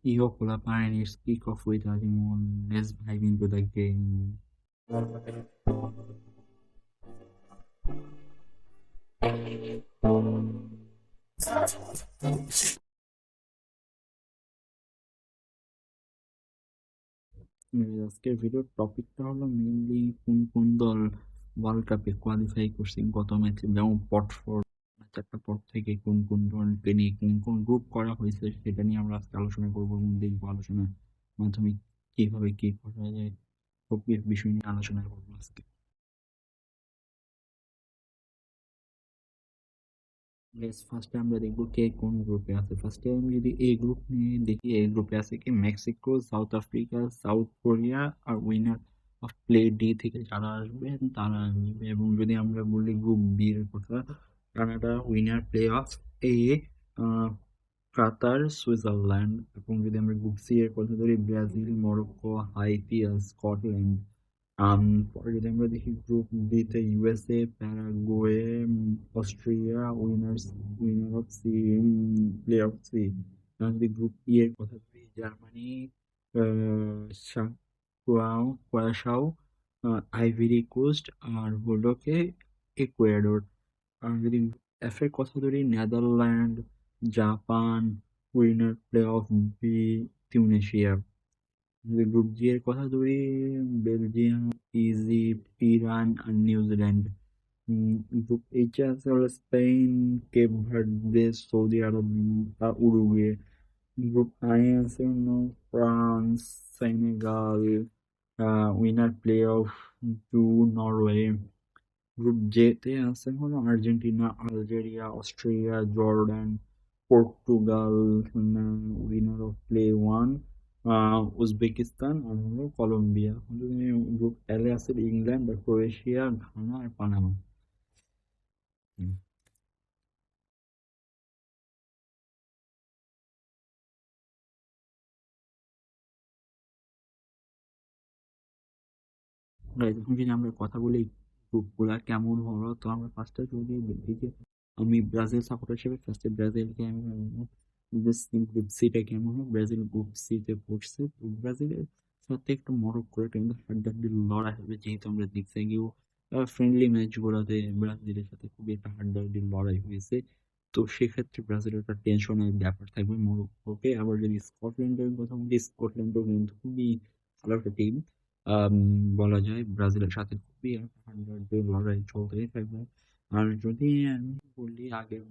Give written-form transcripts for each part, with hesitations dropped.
Yo, Pulapan, it's kick off with Alimon. Let's dive into the game. আজকের ভিডিওর টপিকটা হলো মেইনলি কোন কোন দল ওয়ার্ল্ড কাপে কোয়ালিফাই করছে গত ম্যাচে, যেমন পট ফর চারটা পট থেকে কোন কোন দলকে নিয়ে কোন কোন গ্রুপ করা হয়েছে সেটা নিয়ে আমরা আজকে আলোচনা করবো এবং দেখবো আলোচনার মাধ্যমে কিভাবে কি করা যায় সব বিষয় নিয়ে আলোচনা করবো আজকে। ফার্স্টে আমরা দেখবো কে কোন গ্রুপে আছে। ফার্স্টে আমি যদি এই গ্রুপ নিয়ে দেখি, এই গ্রুপে আছে কি Mexico, South Africa, South Korea আর উইনার অফ প্লে ডি থেকে যারা আসবে তারা আসবে। এবং যদি আমরা বলি গ্রুপ বি এর কথা, Canada, winner play off A, Qatar, Switzerland. এবং যদি আমরা গ্রুপ সি এর কথা ধরি, ব্রাজিল, মরক্কো, হাইতি আর স্কটল্যান্ড। পরে যদি আমরা দেখি গ্রুপ বি তে USA, Paraguay, Austria, winner of C, play off C. যদি গ্রুপ ই এর কথা বলি, জার্মানি, কুয়াশাও, আইভরি কোস্ট আর হলো কে ইকুয়েডর। আর যদি এফ এর কথা ধরি, Netherland, Japan, winner play off B, Tunisia. যদি গ্রুপ জি এর কথা ধরি, বেলজিয়াম, ইজিপ্ট, ইরান আর নিউজিল্যান্ড। গ্রুপ এইচ এ আছে হলো স্পেন, কেপ ভার্দে, সৌদি আরব আর উরুগুয়ে। গ্রুপ আই এ আছে হলো France, Senegal, winner play off two, Norway. Group J তে আছে হলো Argentina, Algeria, Austria, Jordan, Portugal, winner of play one, Uzbekistan আর হলো কলম্বিয়া। গ্রুপ এল এ আছে ইংল্যান্ড আর ক্রোয়েশিয়া, ঘানা আর পানামা। এখন যদি আমরা কথা বলি গ্রুপগুলা কেমন হলো, তো আমরা ফার্স্টে যদি দেখি যে আমি ব্রাজিল সাপোর্টার হিসেবে ফার্স্টে ব্রাজিলকে আমি গ্রুপ সিটা কেমন হয়। ব্রাজিল গ্রুপ সি তে পড়ছে, তো ব্রাজিলের সাথে একটু মরক্কোর একটা কিন্তু হাড্ডাহাড্ডি লড়াই হবে, যেহেতু আমরা দেখছি গিয়েও ফ্রেন্ডলি ম্যাচ গুলোতে ব্রাজিলের সাথে খুবই একটা হাড্ডাহাড্ডি লড়াই হয়েছে। তো সেক্ষেত্রে ব্রাজিলের একটা টেনশনের ব্যাপার থাকবে মরক্কোকে। আবার যদি স্কটল্যান্ডের কথা বলি, স্কটল্যান্ডও কিন্তু খুবই ভালো একটা টিম। আম, বলা যায় ব্রাজিলের সাথে খুবই একটা হাড্ডাহাড্ডি লড়াই চলতেই থাকবে। আর যদি আমি বলি আগের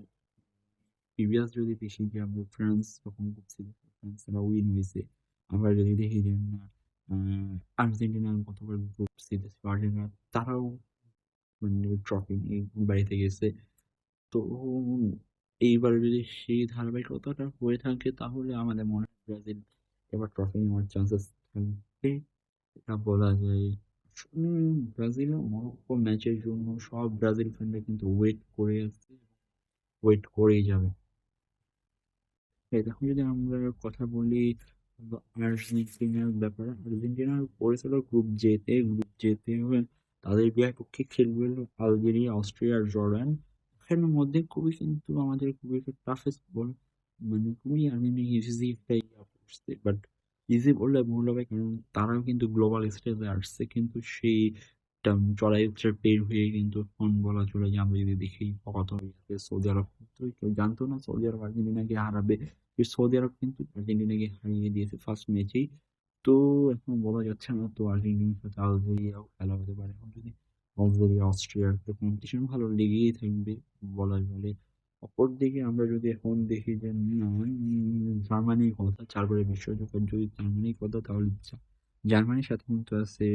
প্রিভিয়াস যদি দেখি যে আমরা ফ্রান্স যখন করছিল, ফ্রান্সরা উইন হয়েছে। আমরা যদি দেখি যে না, আর্জেন্টিনার গতবার গ্রুপ সিতে ছিল, আর্জেন্টিনা তারাও মানে ট্রফি নিয়ে বাড়িতে গেছে। তো এইবার যদি সেই ধারাবাহিকতাটা হয়ে থাকে তাহলে আমাদের মনে হয় ব্রাজিল এবার ট্রফি নেওয়ার চান্সেস থাকবে, এটা বলা যায়। ব্রাজিল ও মরক্কো ম্যাচের জন্য সব ব্রাজিল ফ্যানরা কিন্তু ওয়েট করে আছে, ওয়েট করেই যাবে। এখন যদি আমরা কথা বলি আর্জেন্টিনার ব্যাপারে, আর্জেন্টিনার পড়েছিল গ্রুপ জেতে। গ্রুপ জেতে তাদের বিপক্ষে খেলবে হলো আলজেরিয়া, অস্ট্রিয়া আর জর্ডান। এখানের মধ্যে খুবই কিন্তু আমাদের খুবই একটা টাফেস্ট বল, মানে খুবই আর্জেন্টিনা ইজি একটা ইয়া করছে, বাট ইজি বললে ভুল হবে, কারণ তারাও কিন্তু গ্লোবাল স্টেজে আসছে, কিন্তু সেই চড়াই উৎরাই পের হয়ে কিন্তু এখন বলা চলে যে আমরা যদি দেখি কত সৌদি আরব, তো কেউ জানতো না সৌদি আরব আর্জেন্টিনাকে হারাবে। সৌদি আরব কিন্তু আর্জেন্টিনাকে হারিয়ে দিয়েছে ফার্স্ট ম্যাচেই। তো এখন বলা যাচ্ছে না, তো আর্জেন্টিনার সাথে আলজেরিয়াও খেলা হতে পারে। এখন যদি আলজেরিয়া, অস্ট্রিয়ার তো কম্পিটিশন ভালো লেগেই থাকবে বলা চলে। অপরদিকে আমরা যদি এখন দেখি যে না, জার্মানির কথা, 4 বারের বিশ্বকাপের যদি জার্মানির কথা, তাহলে জার্মানির সাথে কিন্তু আছে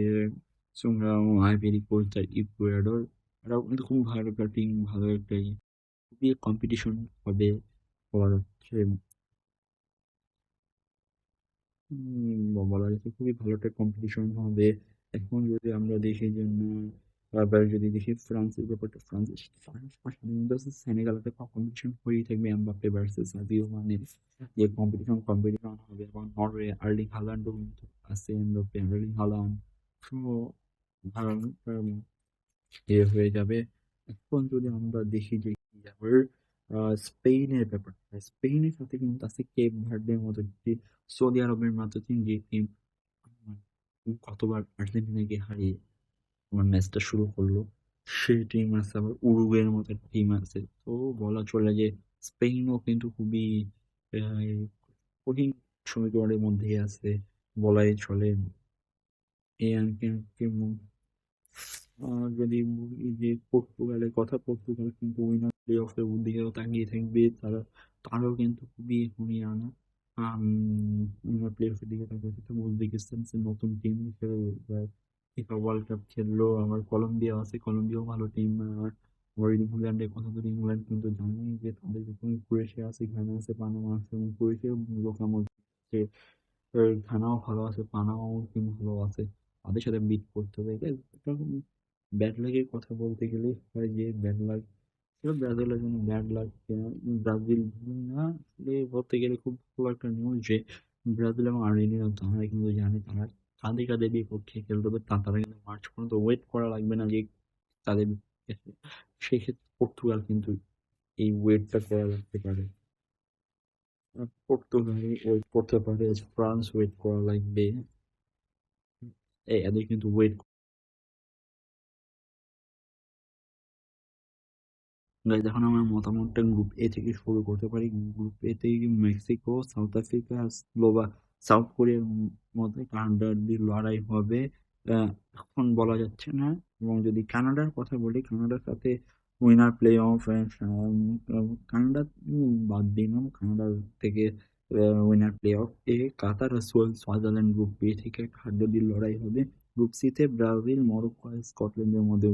তোমরা আইভরি কোস্ট আর ইকুয়েডর। এরাও কিন্তু খুব ভালো একটা টিম, ভালো একটা খুবই কম্পিটিশন হবে বলা যাচ্ছে। বলা যাচ্ছে খুবই ভালো একটা কম্পিটিশন হবে। এখন যদি আমরা দেখি যে আবার যদি দেখি ফ্রান্সের ব্যাপারটা, ফ্রান্স সেনেগাল একটা কম্পিটিশন হয়েই থাকবে, এমবাপ্পে ভার্সেস সাদিও মানে যে কম্পিটিশন হবে। এবং নরওয়ে, আর্লিং হালান্ডও কিন্তু আছে, এমবাপ্পে, আর্লিং হালান্ড। সো ভালো হয়ে যাবে। এখন যদি আমরা দেখি যে কি যাবে, স্পেনের ব্যাপারটা, স্পেনের সাথে কিন্তু আছে কেপ ভার্ডের মতো যে সৌদি আরবের মতো টিম, যে টিম গতবার আর্জেন্টিনাকে হারিয়ে আমার ম্যাচটা শুরু করলো, সেই টিম আছে, আবার উরুগুয়ের মতো টিম আছে। তো বলা চলে যে স্পেনও কিন্তু খুবই আহ, কঠিন সমীকরণের মধ্যেই আছে বলাই চলে। এই আর কি যদি বলি যে পর্তুগালের কথা, পর্তুগাল কিন্তু উইনার প্লে অফের দিকেও তাকিয়ে থাকবে তারা, তারাও কিন্তু খুবই হুঁশিয়ানা উইনার প্লে অফের দিকে তাকিয়ে থাকবে। উজবেকিস্তান সে নতুন টিম হিসেবে ফিফা ওয়ার্ল্ড কাপ খেললো, আমার কলম্বিয়া আছে, কলম্বিয়াও ভালো টিম। আবার ইংল্যান্ডের কথা ধরি, ইংল্যান্ড কিন্তু জানি যে তাদের যখন ক্রোয়েশিয়া আছে, ঘানা আছে, পানামা আছে, এবং ক্রোয়েশিয়াও লোকামো আছে, ঘানাও ভালো আছে, পানামাও টিম ভালো আছে, তাদের সাথে বিট করতে হবে। এটা ব্যাড লাকের কথা বলতে গেলে হয় যে ব্যাড লাক, ব্রাজিলের জন্য ব্যাড লাক। ব্রাজিল না আসলে বলতে গেলে খুব ভালো একটা নিউজ যে ব্রাজিল এবং আর্জেন্টিনা তারা কিন্তু জানে তারা কাঁধে কাঁধে বিপক্ষে খেলতে হবে, তারা কিন্তু মার্চ পর্যন্ত ওয়েট করা লাগবে না যে তাদের বিপক্ষে। সেক্ষেত্রে পর্তুগাল কিন্তু এই ওয়েটটা করা লাগতে পারে, পর্তুগাল ওয়েট করতে পারে, ফ্রান্স ওয়েট করা লাগবে, এদের কিন্তু ওয়েট। গাইজ এখন আমার মতামতটা গ্রুপ এ থেকে শুরু করতে পারি। গ্রুপ এ থেকে মেক্সিকো, সাউথ আফ্রিকা, সাউথ কোরিয়ার মধ্যে কানাডার লড়াই হবে। এখন বলা যাচ্ছে না। এবং যদি কানাডার কথা বলি, কানাডার সাথে উইনার প্লে অফ, কানাডা বাদ দিলাম, কানাডার থেকে winner play off A Qatar R Switzerland group B থেকে হাড্ডাহাড্ডি লড়াই হবে। গ্রুপ সি তে ব্রাজিল, মরক্কো আর স্কটল্যান্ডের মধ্যে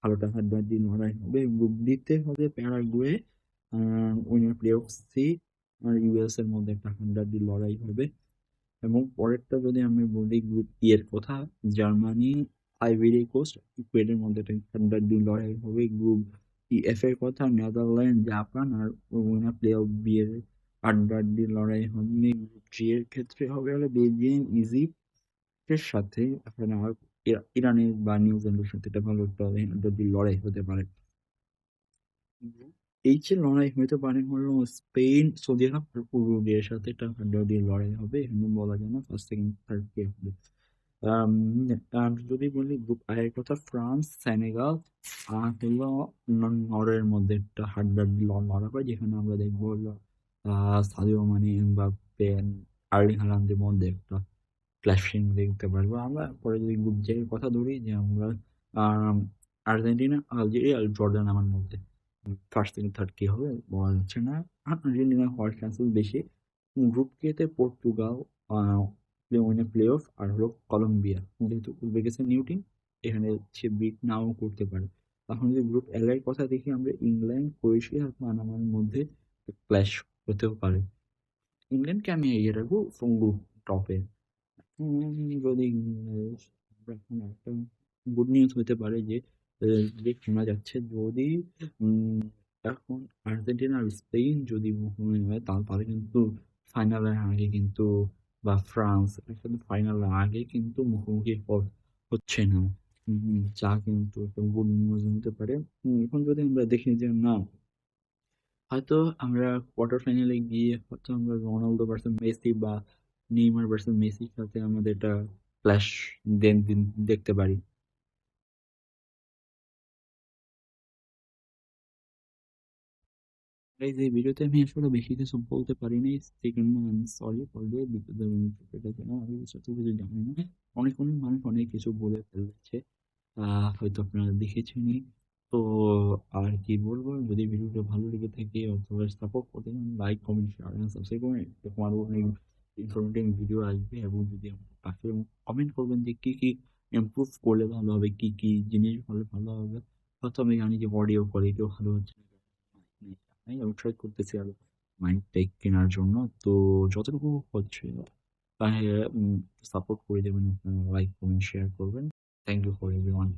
ভালোটা হাড্ডাহাড্ডি লড়াই হবে। গ্রুপ ডি তে হবে Paraguay, winner play off C আর ইউএস এর মধ্যে একটা হাড্ডাহাড্ডি লড়াই হবে। এবং পরেরটা যদি আমি বলি গ্রুপ ই এর কথা, জার্মানি, আইভরি কোস্ট, ইকুয়েডের মধ্যে একটা হাড্ডাহাড্ডি লড়াই হবে। গ্রুপ ই এফ এর কথা, নেদারল্যান্ড, জাপান আর উইনার প্লে অফ বি এর হাড্ডাহাড্ডি লড়াই হবে। গ্রুপ জি এর ক্ষেত্রে হবে হলো বেলজিয়াম, ইজিপ্টের সাথে এখানে আমার ইরানের বা নিউজিল্যান্ডের সাথে এটা ভালো একটা হাড্ডাহাড্ডি লড়াই হতে পারে। এই যে লড়াই হতে পারে হলো স্পেন, সৌদি আরব আর উরুগুয়ের সাথে একটা হাড্ডাহাড্ডি লড়াই হবে, এখানে বলা যায় না ফার্স্ট সেকেন্ড থার্ড কে হবে। আম, আর যদি বলি গ্রুপ আই এর কথা, ফ্রান্স, সেনেগাল আর হলো নরওয়ের মধ্যে একটা হাড্ডাহাড্ডি লড়া হয়, যেখানে আমরা দেখবো হলো সাদিও মানে, এমবাপ্পে, আর্লিং হালান্ডের মধ্যে একটা ক্লাসিং দেখতে পারবো আমরা। পরে যদি গ্রুপ জে এর কথা ধরি, যে আমরা আম, আর্জেন্টিনা, আলজেরিয়া আর জর্ডান আমার মধ্যে ফার্স্ট থেকে থার্ড কি হবে বলা যাচ্ছে না, আর্জেন্টিনা হওয়ার চান্সেস বেশি। গ্রুপ কে তে পর্তুগাল, প্লে অফ আর হলো কলম্বিয়া, যেহেতু উজবেকিস্তান নিউ টিম, এখানে সে বিট নাও করতে পারে। তখন যদি গ্রুপ এল এর কথা দেখি, আমরা ইংল্যান্ড, ক্রোয়েশিয়া আর পানামার মধ্যে ক্ল্যাশ হতেও পারে। ইংল্যান্ডকে আমি এগিয়ে রাখবো গ্রুপ টপে। যদি এখন একটা গুড নিউজ হতে পারে যে যে শোনা যাচ্ছে, যদি উম, এখন আর্জেন্টিনা আর স্পেন যদি মুখোমুখি হয়, তাহলে কিন্তু ফাইনালের আগে কিন্তু, বা ফ্রান্স একসাথে ফাইনালের আগে কিন্তু মুখোমুখি হচ্ছে না। যা কিন্তু একটা গুড নিউজ হতে পারে। এখন যদি আমরা দেখি যে না, হয়তো আমরা কোয়ার্টার ফাইনালে গিয়ে হয়তো আমরা রোনালদো ভার্সেস মেসি বা নেইমার ভার্সেস মেসির সাথে আমাদের এটা ক্ল্যাশ দিন দিন দেখতে পারি। এই যে ভিডিওতে আমি আসলে বেশি কিছু বলতে পারি নাই, সেজন্য আমি সরি ফর দ্যাট, বিকজ আমি এটা যেন আমি সত্যি কিছু জানি না। অনেক অনেক মানুষ অনেক কিছু বলে ফেলেছে, হয়তো আপনারা দেখেছেনই। তো আর কি বলবো, যদি ভিডিওটা ভালো লেগে থাকে অথবা সাপোর্ট করতে চান, like, comment, share and subscribe করুন। এরকম আরো অনেক ইনফরমেটিভ ভিডিও আসবে। এবং যদি পাশে কমেন্ট করবেন যে কি কি ইমপ্রুভ করলে ভালো হবে, কি কি জিনিস হলে ভালো হবে। হয়তো আমি জানি যে অডিও কোয়ালিটিও ভালো হচ্ছে না, আমি ট্রাই করতেছি আর মাইকটা কেনার জন্য। তো যতটুকু হচ্ছে তাহলে সাপোর্ট করে দেবেন, আপনারা লাইক, কমেন্ট, শেয়ার করবেন। Thank you for everyone.